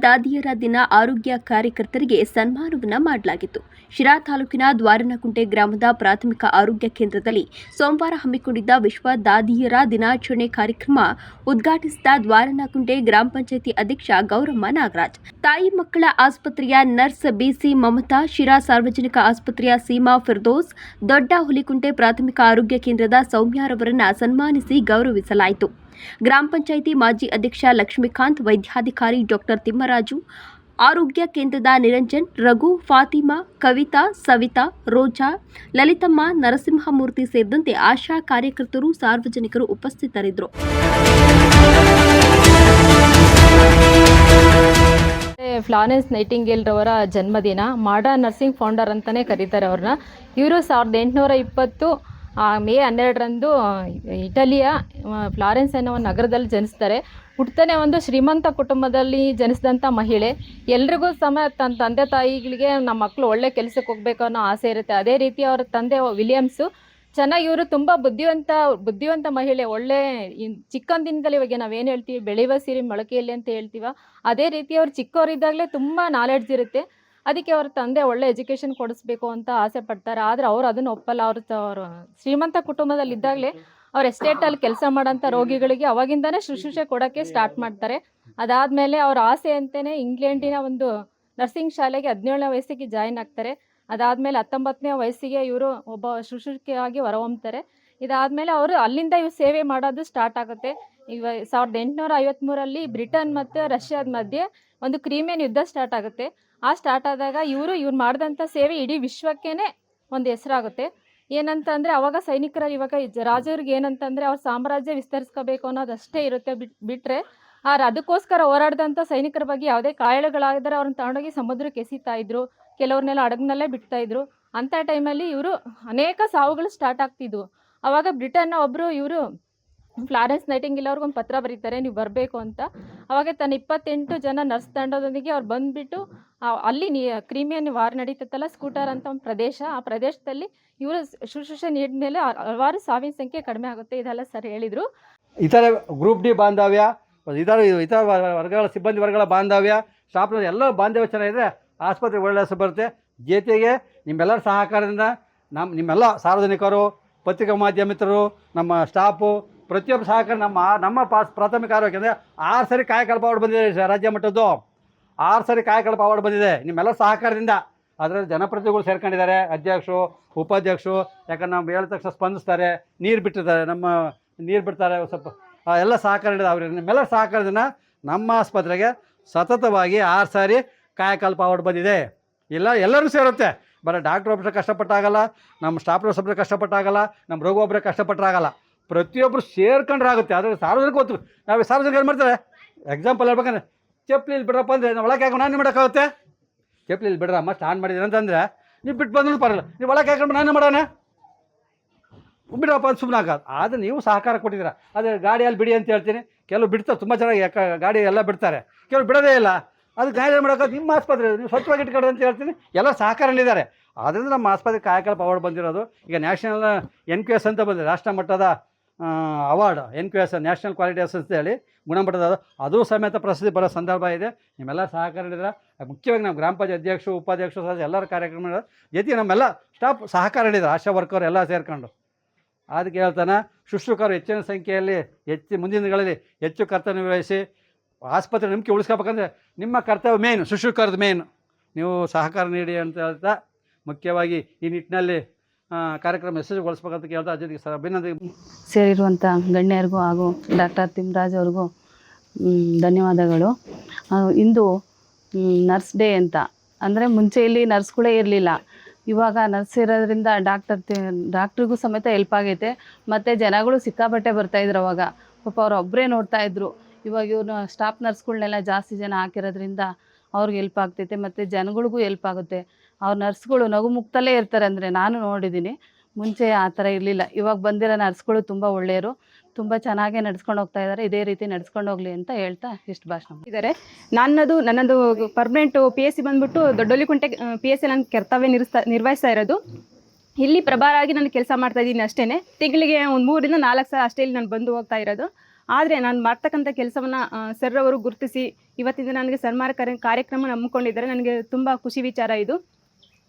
ದಾದಿಯರ ದಿನ ಆರೋಗ್ಯ ಕಾರ್ಯಕರ್ತರಿಗೆ ಸನ್ಮಾನವನ್ನು ಮಾಡಲಾಗಿತ್ತು. ಶಿರಾ ತಾಲೂಕಿನ ದ್ವಾರನಕುಂಟೆ ಗ್ರಾಮದ ಪ್ರಾಥಮಿಕ ಆರೋಗ್ಯ ಕೇಂದ್ರದಲ್ಲಿ ಸೋಮವಾರ ಹಮ್ಮಿಕೊಂಡಿದ್ದ ವಿಶ್ವ ದಾದಿಯರ ದಿನಾಚರಣೆ ಕಾರ್ಯಕ್ರಮ ಉದ್ಘಾಟಿಸಿದ ದ್ವಾರನಕುಂಟೆ ಗ್ರಾಮ ಪಂಚಾಯಿತಿ ಅಧ್ಯಕ್ಷ ಗೌರಮ್ಮ ನಾಗರಾಜ್, ತಾಯಿ ಮಕ್ಕಳ ಆಸ್ಪತ್ರೆಯ ನರ್ಸ್ ಬಿಸಿ ಮಮತಾ, ಶಿರಾ ಸಾರ್ವಜನಿಕ ಆಸ್ಪತ್ರೆಯ ಸೀಮಾ ಫಿರ್ದೋಸ್, ದೊಡ್ಡ ಹುಲಿಕುಂಟೆ ಪ್ರಾಥಮಿಕ ಆರೋಗ್ಯ ಕೇಂದ್ರದ ಸೌಮ್ಯಾರವರನ್ನು ಸನ್ಮಾನಿಸಿ ಗೌರವಿಸಲಾಯಿತು. ಗ್ರಾಮ ಪಂಚಾಯಿತಿ ಮಾಜಿ ಅಧ್ಯಕ್ಷ ಲಕ್ಷ್ಮೀಕಾಂತ್, ವೈದ್ಯಾಧಿಕಾರಿ ಡಾಕ್ಟರ್ ತಿಮ್ಮರಾಜು, ಆರೋಗ್ಯ ಕೇಂದ್ರದ ನಿರಂಜನ್, ರಘು, ಫಾತಿಮಾ, ಕವಿತಾ, ಸವಿತಾ, ರೋಜಾ, ಲಲಿತಮ್ಮ, ನರಸಿಂಹಮೂರ್ತಿ ಸೇರಿದಂತೆ ಆಶಾ ಕಾರ್ಯಕರ್ತರು, ಸಾರ್ವಜನಿಕರು ಉಪಸ್ಥಿತರಿದ್ದರು. ಫ್ಲಾರೆನ್ಸ್ ನೈಟಿಂಗೇಲ್ ರವರ ಜನ್ಮದಿನ. ಮಾಡರ್ನ್ ನರ್ಸಿಂಗ್ ಫೌಂಡರ್ ಅಂತಲೇ ಕರೀತಾರೆ ಅವ್ರನ್ನ. ಇವರು 1820 ಮೇ 12ರಂದು ಇಟಲಿಯ ಫ್ಲಾರೆನ್ಸ್ ಎನ್ನುವ ನಗರದಲ್ಲಿ ಜನಿಸ್ತಾರೆ. ಹುಟ್ಟತಾನೆ ಒಂದು ಶ್ರೀಮಂತ ಕುಟುಂಬದಲ್ಲಿ ಜನಿಸಿದಂಥ ಮಹಿಳೆ. ಎಲ್ರಿಗೂ ತನ್ನ ತಂದೆ ತಾಯಿಗಳಿಗೆ ನಮ್ಮ ಮಕ್ಕಳು ಒಳ್ಳೆ ಕೆಲಸಕ್ಕೆ ಹೋಗಬೇಕು ಅನ್ನೋ ಆಸೆ ಇರುತ್ತೆ. ಅದೇ ರೀತಿ ಅವರ ತಂದೆ ವಿಲಿಯಮ್ಸು ಚೆನ್ನಾಗಿ, ಇವರು ತುಂಬ ಬುದ್ಧಿವಂತ ಮಹಿಳೆ. ಒಳ್ಳೆ ಚಿಕ್ಕಂದಿನದಲ್ಲಿ ಇವಾಗ ನಾವೇನು ಹೇಳ್ತೀವಿ, ಬೆಳೆಯುವ ಸಿರಿ ಮೊಳಕೆಯಲ್ಲಿ ಅಂತ ಹೇಳ್ತೀವ, ಅದೇ ರೀತಿ ಅವ್ರು ಚಿಕ್ಕವರಿದ್ದಾಗಲೇ ತುಂಬ ನಾಲೆಡ್ಜ್ ಇರುತ್ತೆ. ಅದಕ್ಕೆ ಅವ್ರ ತಂದೆ ಒಳ್ಳೆ ಎಜುಕೇಷನ್ ಕೊಡಿಸ್ಬೇಕು ಅಂತ ಆಸೆ ಪಡ್ತಾರೆ. ಆದರೆ ಅವ್ರು ಅದನ್ನು ಒಪ್ಪಲ್ಲ. ಅವರು ಶ್ರೀಮಂತ ಕುಟುಂಬದಲ್ಲಿ ಇದ್ದಾಗಲೇ ಅವ್ರ ಎಸ್ಟೇಟಲ್ಲಿ ಕೆಲಸ ಮಾಡೋಂಥ ರೋಗಿಗಳಿಗೆ ಅವಾಗಿಂದನೇ ಶುಶ್ರೂಷೆ ಕೊಡೋಕ್ಕೆ ಸ್ಟಾರ್ಟ್ ಮಾಡ್ತಾರೆ. ಅದಾದಮೇಲೆ ಅವ್ರ ಆಸೆ ಅಂತಲೇ ಇಂಗ್ಲೆಂಡಿನ ಒಂದು ನರ್ಸಿಂಗ್ ಶಾಲೆಗೆ 17ನೇ ವಯಸ್ಸಿಗೆ ಜಾಯಿನ್ ಆಗ್ತಾರೆ. ಅದಾದಮೇಲೆ 19ನೇ ವಯಸ್ಸಿಗೆ ಇವರು ಒಬ್ಬ ಶುಶ್ರೂಷಕಿಯಾಗಿ ಹೊರಹೊಮ್ತಾರೆ. ಇದಾದಮೇಲೆ ಅವರು ಅಲ್ಲಿಂದ ಇವ್ರು ಸೇವೆ ಮಾಡೋದು ಸ್ಟಾರ್ಟ್ ಆಗುತ್ತೆ. 1853ರಲ್ಲಿ ಬ್ರಿಟನ್ ಮತ್ತು ರಷ್ಯಾದ ಮಧ್ಯೆ ಒಂದು ಕ್ರಿಮಿಯನ್ ಯುದ್ಧ ಸ್ಟಾರ್ಟ್ ಆಗುತ್ತೆ. ಸ್ಟಾರ್ಟ್ ಆದಾಗ ಇವರು ಮಾಡಿದಂಥ ಸೇವೆ ಇಡೀ ವಿಶ್ವಕ್ಕೇ ಒಂದು ಹೆಸರಾಗುತ್ತೆ. ಏನಂತಂದರೆ ಅವಾಗ ಸೈನಿಕರಲ್ಲಿ, ಇವಾಗ ರಾಜವ್ರಿಗೆ ಏನಂತಂದರೆ ಅವ್ರ ಸಾಮ್ರಾಜ್ಯ ವಿಸ್ತರಿಸ್ಕೋಬೇಕು ಅನ್ನೋದಷ್ಟೇ ಇರುತ್ತೆ. ಬಿಟ್ಟರೆ ಅದಕ್ಕೋಸ್ಕರ ಹೋರಾಡಿದಂಥ ಸೈನಿಕರ ಬಗ್ಗೆ ಯಾವುದೇ ಕಾಯಿಲೆಗಳಾದರೆ ಅವ್ರನ್ನ ತಗೊಂಡೋಗಿ ಸಮುದ್ರಕ್ಕೆ ಎಸಿತಾ ಇದ್ರು, ಕೆಲವ್ರನ್ನೆಲ್ಲ ಹಡಗ್ನಲ್ಲೇ ಬಿಡ್ತಾಯಿದ್ರು. ಅಂಥ ಟೈಮಲ್ಲಿ ಇವರು ಅನೇಕ ಸಾವುಗಳು ಸ್ಟಾರ್ಟ್ ಆಗ್ತಿದ್ವು. ಆವಾಗ ಬ್ರಿಟನ್ನ ಒಬ್ಬರು ಇವರು ಫ್ಲಾರೆನ್ಸ್ ನೈಟಿಂಗೇಲ್ ಅವ್ರಿಗೊಂದು ಪತ್ರ ಬರೀತಾರೆ, ನೀವು ಬರಬೇಕು ಅಂತ. ಅವಾಗ ತನ್ನ 28 ಜನ ನರ್ಸ್ ತಂಡದೊಂದಿಗೆ ಅವ್ರು ಬಂದುಬಿಟ್ಟು ಅಲ್ಲಿ ಕ್ರಿಮಿಯನ್ ವಾರ್ ನಡೀತತ್ತಲ್ಲ, ಸ್ಕೂಟರ್ ಅಂತ ಒಂದು ಪ್ರದೇಶ, ಆ ಪ್ರದೇಶದಲ್ಲಿ ಇವರು ಶುಶ್ರೂಷೆ ನೀಡಿದ ಮೇಲೆ ಹಲವಾರು ಸಾವಿನ ಸಂಖ್ಯೆ ಕಡಿಮೆ ಆಗುತ್ತೆ. ಇದೆಲ್ಲ ಸರ್ ಹೇಳಿದರು. ಇತರ ಗ್ರೂಪ್ ಡಿ ಬಾಂಧವ್ಯ, ಇತರ ವರ್ಗಗಳ ಸಿಬ್ಬಂದಿ ವರ್ಗಗಳ ಬಾಂಧವ್ಯ, ಸ್ಟಾಫ್ನ ಎಲ್ಲ ಬಾಂಧವ್ಯ ಚೆನ್ನಾಗಿದ್ರೆ ಆಸ್ಪತ್ರೆ ಒಳ್ಳೆ ಹೆಸರು ಬರುತ್ತೆ. ಜೊತೆಗೆ ನಿಮ್ಮೆಲ್ಲರ ಸಹಕಾರದಿಂದ ನಿಮ್ಮೆಲ್ಲ ಸಾರ್ವಜನಿಕರು, ಪತ್ರಿಕಾ ಮಾಧ್ಯಮಿತರು, ನಮ್ಮ ಸ್ಟಾಫು, ಪ್ರತಿಯೊಬ್ಬರು ಸಹಕಾರ ನಮ್ಮ ಪ್ರಾಥಮಿಕ ಆರೋಗ್ಯ ಅಂದರೆ 6 ಸರಿ ಕಾಯಕಲ್ಪ ಅವಾರ್ಡ್ ಬಂದಿದೆ. ರಾಜ್ಯ ಮಟ್ಟದ್ದು 6 ಸರಿ ಕಾಯಕಲ್ಪ ಅವಾರ್ಡ್ ಬಂದಿದೆ ನಿಮ್ಮೆಲ್ಲ ಸಹಕಾರದಿಂದ. ಅದರಲ್ಲಿ ಜನಪ್ರತಿನಿಧಿಗಳು ಸೇರ್ಕೊಂಡಿದ್ದಾರೆ, ಅಧ್ಯಕ್ಷರು, ಉಪಾಧ್ಯಕ್ಷರು. ಯಾಕಂದ್ರೆ ನಾವು ಹೇಳಿದ ತಕ್ಷಣ ಸ್ಪಂದಿಸ್ತಾರೆ, ನೀರು ಬಿಡ್ತಾರೆ ಸ್ವಲ್ಪ ಎಲ್ಲ ಸಹಕಾರ ನೀಡಿದ ಅವ್ರಿಗೆ. ನಿಮ್ಮೆಲ್ಲ ಸಹಕಾರದಿಂದ ನಮ್ಮ ಆಸ್ಪತ್ರೆಗೆ ಸತತವಾಗಿ 6 ಸಾರಿ ಕಾಯಕಲ್ಪ ಅವಾರ್ಡ್ ಬಂದಿದೆ. ಎಲ್ಲರೂ ಸೇರುತ್ತೆ. ಬರೀ ಡಾಕ್ಟ್ರ್ ಒಬ್ಬರು ಕಷ್ಟಪಟ್ಟಾಗಲ್ಲ, ನಮ್ಮ ಸ್ಟಾಫ್ ಒಬ್ಬರು ಕಷ್ಟಪಟ್ಟಾಗಲ್ಲ, ನಮ್ಮ ರೋಗ ಒಬ್ಬರೇ ಕಷ್ಟಪಟ್ಟರಾಗಲ್ಲ, ಪ್ರತಿಯೊಬ್ಬರು ಸೇರ್ಕೊಂಡ್ರಾಗುತ್ತೆ. ಆದರೆ ಸಾರ್ವಜನಿಕ ಗೊತ್ತು. ನಾವು ಸಾರ್ವಜನಿಕ ಏನು ಮಾಡ್ತಾರೆ, ಎಕ್ಸಾಂಪಲ್ ಹೇಳ್ಬೇಕಂದ್ರೆ ಚಪ್ಪಲಿ ಬಿಡ್ರಪ್ಪ ಅಂದರೆ ನಾವು ಒಳಗೆ ಹಾಕೊಂಡು ನಾನು ಮಾಡೋಕ್ಕಾಗುತ್ತೆ? ಚಪ್ಪಲಿ ಬಿಡ್ರಮ್ಮ ಸ್ಟಾರ್ಟ್ ಮಾಡಿದ್ದೀನಿ ಅಂತಂದರೆ ನೀವು ಬಿಟ್ಟು ಬಂದ್ರೂ ಪರಲ್ಲ, ನೀವು ಒಳಗೆ ಹಾಕೊಂಡು ನಾನು ಮಾಡೋಣ ಬಿಡಪ್ಪ ಅಂತ ಸುಮ್ಮನೆ ಆಗೋದು. ಆದರೆ ನೀವು ಸಹಕಾರ ಕೊಟ್ಟಿದ್ದೀರ. ಅದೇ ಗಾಡಿಯಲ್ಲಿ ಬಿಡಿ ಅಂತ ಹೇಳ್ತೀನಿ, ಕೆಲವು ಬಿಡ್ತಾರೆ, ತುಂಬ ಚೆನ್ನಾಗಿ ಗಾಡಿ ಎಲ್ಲ ಬಿಡ್ತಾರೆ, ಕೆಲವು ಬಿಡೋದೇ ಇಲ್ಲ. ಅದು ಗಾಡಿ ಮಾಡೋಕ್ಕಾಗ ನಿಮ್ಮ ಆಸ್ಪತ್ರೆ ನೀವು ಸ್ವಚ್ಛವಾಗಿ ಇಟ್ಕೊಳ್ಳಿ ಅಂತ ಹೇಳ್ತೀನಿ. ಎಲ್ಲ ಸಹಕಾರಲ್ಲಿದ್ದಾರೆ. ಆದ್ದರಿಂದ ನಮ್ಮ ಆಸ್ಪತ್ರೆ ಕಾಯಕಲ್ಪ ಅವಾರ್ಡ್ ಬಂದಿರೋದು. ಈಗ ನ್ಯಾಷನಲ್ NQS ಅಂತ ಬಂದಿದೆ, ರಾಷ್ಟ್ರ ಮಟ್ಟದ award. NQS national quality assess ಹೇಳಿ ಗುಣಮಟ್ಟದ, ಅದು ಸಮೇತ ಪ್ರಸಿದ್ಧಿ ಬರೋ ಸಂದರ್ಭ ಇದೆ. ನಿಮ್ಮೆಲ್ಲ ಸಹಕಾರ ನೀಡಿದ್ರೆ, ಮುಖ್ಯವಾಗಿ ನಮ್ಮ ಗ್ರಾಮ ಪಂಚಾಯತ್ ಅಧ್ಯಕ್ಷರು, ಉಪಾಧ್ಯಕ್ಷರು ಸಹ ಎಲ್ಲರ ಕಾರ್ಯಕ್ರಮ ಜೊತೆಗೆ ನಮ್ಮೆಲ್ಲ ಸ್ಟಾಫ್ ಸಹಕಾರ ನೀಡಿದ್ರು, ಆಶಾ ವರ್ಕರ್ ಎಲ್ಲ ಸೇರ್ಕೊಂಡು. ಅದಕ್ಕೆ ಹೇಳ್ತಾನೆ, ಶುಶ್ರೂಷಕರು ಹೆಚ್ಚಿನ ಸಂಖ್ಯೆಯಲ್ಲಿ ಮುಂದಿನ ದಿನಗಳಲ್ಲಿ ಹೆಚ್ಚು ಕರ್ತವ್ಯ ನಿರ್ವಹಿಸಿ ಆಸ್ಪತ್ರೆ ನಂಬಿಕೆ ಉಳಿಸ್ಕೋಬೇಕಂದ್ರೆ ನಿಮ್ಮ ಕರ್ತವ್ಯ ಮೇನ್, ಶುಶ್ರೂಷಕರದ್ದು ಮೇನ್. ನೀವು ಸಹಕಾರ ನೀಡಿ ಅಂತ ಹೇಳ್ತಾ, ಮುಖ್ಯವಾಗಿ ಈ ನಿಟ್ಟಿನಲ್ಲಿ ಕಾರ್ಯಕ್ರಮ ಯಶಸ್ವಿಗೊಳಿಸ್ಬೇಕಂತ ಕೇಳ್ತಾ, ಜೊತೆಗೆ ಅಭಿನಂದನೆ ಸೇರಿರುವಂಥ ಗಣ್ಯರಿಗೂ ಹಾಗೂ ಡಾಕ್ಟರ್ ತಿಮ್ಮರಾಜ್ ಅವ್ರಿಗೂ ಧನ್ಯವಾದಗಳು. ಇಂದು ನರ್ಸ್ ಡೇ ಅಂತ ಅಂದರೆ ಮುಂಚೆ ಇಲ್ಲಿ ನರ್ಸ್ಗಳೇ ಇರಲಿಲ್ಲ. ಇವಾಗ ನರ್ಸ್ ಇರೋದ್ರಿಂದ ಡಾಕ್ಟ್ರಿಗೂ ಸಮೇತ ಹೆಲ್ಪ್ ಆಗೈತೆ. ಮತ್ತು ಜನಗಳು ಸಿಕ್ಕಾಪಟ್ಟೆ ಬರ್ತಾಯಿದ್ರು. ಅವಾಗ ಪಾಪ ಅವ್ರು ಒಬ್ಬರೇ ನೋಡ್ತಾಯಿದ್ರು. ಇವಾಗ ಇವ್ರು ಸ್ಟಾಫ್ ನರ್ಸ್ಗಳ್ನೆಲ್ಲ ಜಾಸ್ತಿ ಜನ ಹಾಕಿರೋದ್ರಿಂದ ಅವ್ರಿಗೆ ಹೆಲ್ಪ್ ಆಗ್ತೈತೆ ಮತ್ತು ಜನಗಳಿಗೂ ಹೆಲ್ಪ್ ಆಗುತ್ತೆ. ಅವ್ರು ನರ್ಸ್ಗಳು ನಗು ಮುಕ್ತಲ್ಲೇ ಇರ್ತಾರೆ. ಅಂದರೆ ನಾನು ನೋಡಿದ್ದೀನಿ, ಮುಂಚೆ ಆ ಥರ ಇರಲಿಲ್ಲ. ಇವಾಗ ಬಂದಿರೋ ನರ್ಸ್ಗಳು ತುಂಬ ಒಳ್ಳೆಯರು, ತುಂಬ ಚೆನ್ನಾಗೇ ನಡ್ಸ್ಕೊಂಡು ಹೋಗ್ತಾ ಇದ್ದಾರೆ. ಇದೇ ರೀತಿ ನಡ್ಸ್ಕೊಂಡು ಹೋಗಲಿ ಅಂತ ಹೇಳ್ತಾ ಇಷ್ಟು ಭಾಷಣ ಇದ್ದಾರೆ. ನನ್ನದು ಪರ್ಮನೆಂಟು PSC ಬಂದ್ಬಿಟ್ಟು ದೊಡ್ಡೊಲಿಕುಂಟೆ PSC ನಾನು ಕರ್ತವ್ಯ ನಿರ್ವಹಿಸ್ತಾ ಇರೋದು. ಇಲ್ಲಿ ಪ್ರಭಾರ ಆಗಿ ನಾನು ಕೆಲಸ ಮಾಡ್ತಾಯಿದ್ದೀನಿ ಅಷ್ಟೇ. ತಿಂಗಳಿಗೆ ಒಂದು 3 ರಿಂದ 4 ಸಾವಿರ ಅಷ್ಟೇ ಇಲ್ಲಿ ನಾನು ಬಂದು ಹೋಗ್ತಾ ಇರೋದು. ಆದರೆ ನಾನು ಮಾಡ್ತಕ್ಕಂಥ ಕೆಲಸವನ್ನು ಸರ್ ಅವರು ಗುರುತಿಸಿ ಇವತ್ತಿನ ದಿನ ನನಗೆ ಸನ್ಮಾನ ಕಾರ್ಯಕ್ರಮ ಹಮ್ಮಿಕೊಂಡಿದ್ದಾರೆ. ನನಗೆ ತುಂಬ ಖುಷಿ ವಿಚಾರ ಇದು.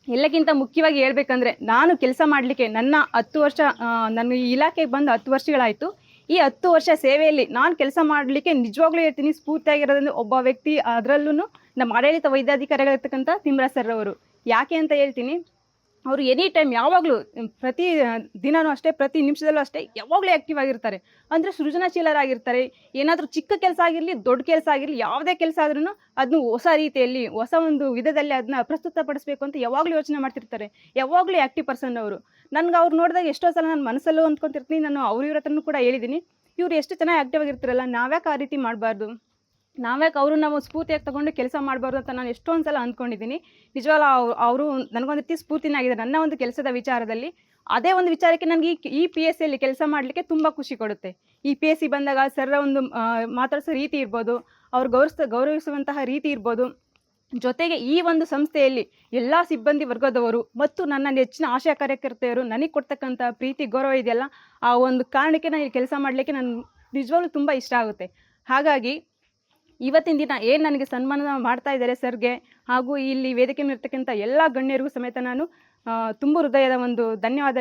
ಎಲ್ಲಕ್ಕಿಂತ ಮುಖ್ಯವಾಗಿ ಹೇಳ್ಬೇಕಂದ್ರೆ, ನಾನು ಕೆಲಸ ಮಾಡಲಿಕ್ಕೆ ನನ್ನ 10 ವರ್ಷ, ನನ್ನ ಈ ಇಲಾಖೆಗೆ ಬಂದು 10 ವರ್ಷಗಳಾಯಿತು. ಈ 10 ವರ್ಷ ಸೇವೆಯಲ್ಲಿ ನಾನು ಕೆಲಸ ಮಾಡಲಿಕ್ಕೆ ನಿಜವಾಗ್ಲೂ ಹೇಳ್ತೀನಿ, ಸ್ಫೂರ್ತಿಯಾಗಿರೋದ್ರಿಂದ ಒಬ್ಬ ವ್ಯಕ್ತಿ, ಅದರಲ್ಲೂ ನಮ್ಮ ಆಡಳಿತ ವೈದ್ಯಾಧಿಕಾರಿಗಳಿರ್ತಕ್ಕಂಥ ತಿಮ್ರಾಜ್ ಸರ್ ಅವರು. ಯಾಕೆ ಅಂತ ಹೇಳ್ತೀನಿ, ಅವರು ಎನಿ ಟೈಮ್ ಯಾವಾಗಲೂ ಪ್ರತಿ ದಿನವೂ ಅಷ್ಟೇ, ಪ್ರತಿ ನಿಮಿಷದಲ್ಲೂ ಅಷ್ಟೇ ಯಾವಾಗಲೂ ಆ್ಯಕ್ಟಿವ್ ಆಗಿರ್ತಾರೆ. ಅಂದರೆ ಸೃಜನಶೀಲರಾಗಿರ್ತಾರೆ. ಏನಾದರೂ ಚಿಕ್ಕ ಕೆಲಸ ಆಗಿರಲಿ, ದೊಡ್ಡ ಕೆಲಸ ಆಗಿರಲಿ, ಯಾವುದೇ ಕೆಲಸ ಆದ್ರೂ ಅದನ್ನು ಹೊಸ ರೀತಿಯಲ್ಲಿ, ಹೊಸ ಒಂದು ವಿಧದಲ್ಲಿ ಅದನ್ನ ಪ್ರಸ್ತುತಪಡಿಸಬೇಕು ಅಂತ ಯಾವಾಗಲೂ ಯೋಚನೆ ಮಾಡ್ತಿರ್ತಾರೆ. ಯಾವಾಗಲೂ ಆ್ಯಕ್ಟಿವ್ ಪರ್ಸನ್ ಅವರು. ನನಗೆ ಅವ್ರು ನೋಡಿದಾಗ ಎಷ್ಟೋ ಸಲ ನಾನು ಮನಸ್ಸಲ್ಲೂ ಅಂದ್ಕೊತಿರ್ತೀನಿ. ನಾನು ಇವ್ರ ಹತ್ರನೂ ಕೂಡ ಹೇಳಿದ್ದೀನಿ, ಇವ್ರು ಎಷ್ಟು ಚೆನ್ನಾಗಿ ಆ್ಯಕ್ಟಿವ್ ಆಗಿರ್ತಾರಲ್ಲ, ನಾವ್ಯಾಕೆ ಆ ರೀತಿ ಮಾಡಬಾರ್ದು, ನಾವ್ಯಾಕೆ ನಾವು ಸ್ಫೂರ್ತಿಯಾಗಿ ತೊಗೊಂಡು ಕೆಲಸ ಮಾಡಬಾರ್ದು ಅಂತ ನಾನು ಎಷ್ಟೊಂದು ಸಲ ಅಂದ್ಕೊಂಡಿದ್ದೀನಿ. ನಿಜವಾಗ್ಲೂ ಅವರು ನನಗೊಂದು ರೀತಿ ಸ್ಫೂರ್ತಿನೇ ಆಗಿದೆ ನನ್ನ ಒಂದು ಕೆಲಸದ ವಿಚಾರದಲ್ಲಿ. ಅದೇ ಒಂದು ವಿಚಾರಕ್ಕೆ ನನಗೆ ಈ PSCಯಲ್ಲಿ ಕೆಲಸ ಮಾಡಲಿಕ್ಕೆ ತುಂಬ ಖುಷಿ ಕೊಡುತ್ತೆ. ಈ PSC ಬಂದಾಗ ಸರ್ರ ಒಂದು ಮಾತಾಡಿಸೋ ರೀತಿ ಇರ್ಬೋದು, ಅವ್ರು ಗೌರವಿಸುವಂತಹ ರೀತಿ ಇರ್ಬೋದು, ಜೊತೆಗೆ ಈ ಒಂದು ಸಂಸ್ಥೆಯಲ್ಲಿ ಎಲ್ಲ ಸಿಬ್ಬಂದಿ ವರ್ಗದವರು ಮತ್ತು ನನ್ನ ನೆಚ್ಚಿನ ಆಶಾ ಕಾರ್ಯಕರ್ತೆಯರು ನನಗೆ ಕೊಡ್ತಕ್ಕಂಥ ಪ್ರೀತಿ ಗೌರವ ಇದೆಯಲ್ಲ, ಆ ಒಂದು ಕಾರಣಕ್ಕೆ ನಾನು ಈ ಕೆಲಸ ಮಾಡಲಿಕ್ಕೆ ನಾನು ನಿಜವಾಗ್ಲೂ ತುಂಬ ಇಷ್ಟ ಆಗುತ್ತೆ. ಹಾಗಾಗಿ ಇವತ್ತಿನ ದಿನ ಏನು ನನಗೆ ಸನ್ಮಾನ ಮಾಡ್ತಾ ಇದ್ದಾರೆ ಸರ್ಗೆ, ಹಾಗೂ ಇಲ್ಲಿ ವೇದಿಕೆ ಇರ್ತಕ್ಕಂಥ ಎಲ್ಲ ಗಣ್ಯರಿಗೂ ಸಮೇತ ನಾನು ತುಂಬ ಹೃದಯದ ಒಂದು ಧನ್ಯವಾದ